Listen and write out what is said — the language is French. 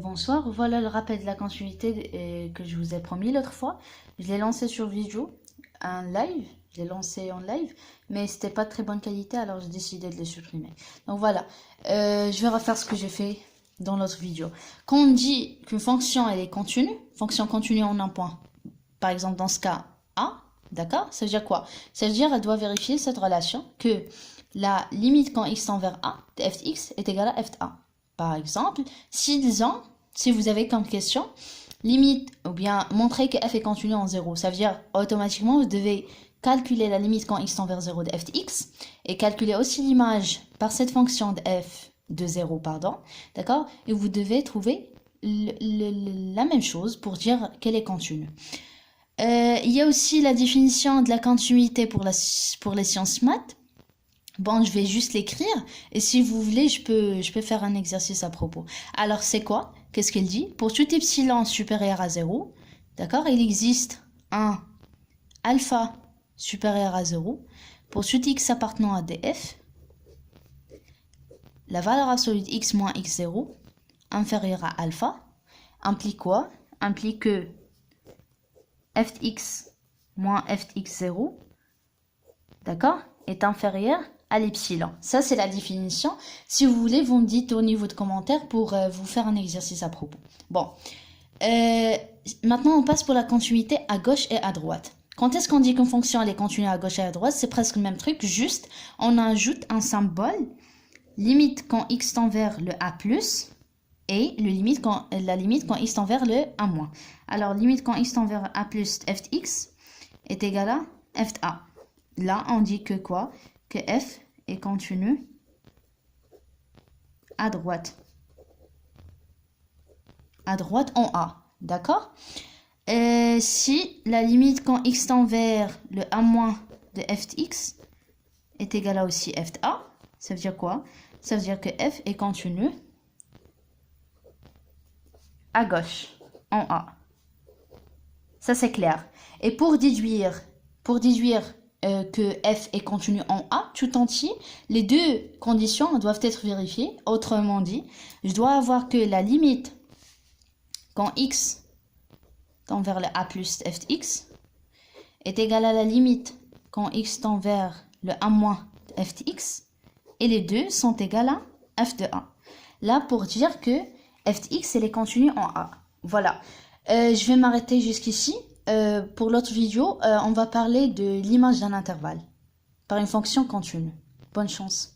Bonsoir, voilà le rappel de la continuité que je vous ai promis l'autre fois. Je l'ai lancé sur vidéo, un live, je l'ai lancé en live, mais c'était pas de très bonne qualité, alors j'ai décidé de le supprimer. Donc voilà, je vais refaire ce que j'ai fait dans l'autre vidéo. Quand on dit qu'une fonction elle est continue, fonction continue en un point, par exemple dans ce cas A, d'accord? Ça veut dire quoi? Ça veut dire elle doit vérifier cette relation que la limite quand x tend vers A de f de x est égale à f de A. Par exemple, si vous avez comme question, limite, ou bien montrer que f est continu en 0, ça veut dire automatiquement vous devez calculer la limite quand x tend vers 0 de f de x et calculer aussi l'image par cette fonction de f de 0, pardon, d'accord? Et vous devez trouver la même chose pour dire qu'elle est continue. Il y a aussi la définition de la continuité pour les sciences maths. Bon, je vais juste l'écrire et si vous voulez, je peux faire un exercice à propos. Alors, c'est quoi? Qu'est-ce qu'elle dit? Pour tout epsilon supérieur à 0, d'accord, il existe un alpha supérieur à 0. Pour tout x appartenant à df, la valeur absolue de x moins x0 inférieure à alpha implique quoi? Implique que f de x moins f de x0, d'accord, est inférieur à l'epsilon. Ça, c'est la définition. Si vous voulez, vous me dites au niveau de commentaires pour vous faire un exercice à propos. Bon. Maintenant, on passe pour la continuité à gauche et à droite. Quand est-ce qu'on dit qu'une fonction elle est continue à gauche et à droite? C'est presque le même truc, juste on ajoute un symbole, limite quand x tend vers le a+, et la limite quand x tend vers le a-. Alors, limite quand x tend vers a+, f de x est égal à f de a. Là, on dit que quoi? Que f est continu à droite. À droite en A. D'accord? Si la limite quand x tend vers le a- de f de x est égal à aussi f de a, ça veut dire quoi? Ça veut dire que f est continu à gauche en A. Ça, c'est clair. Et pour déduire que f est continu en A tout entier, les deux conditions doivent être vérifiées. Autrement dit, je dois avoir que la limite quand x tend vers le a plus f de x est égale à la limite quand x tend vers le a moins de f de x, et les deux sont égales à f de a. Là, pour dire que f de x elle est continue en A. Voilà. Je vais m'arrêter jusqu'ici. Pour l'autre vidéo, on va parler de l'image d'un intervalle par une fonction continue. Bonne chance.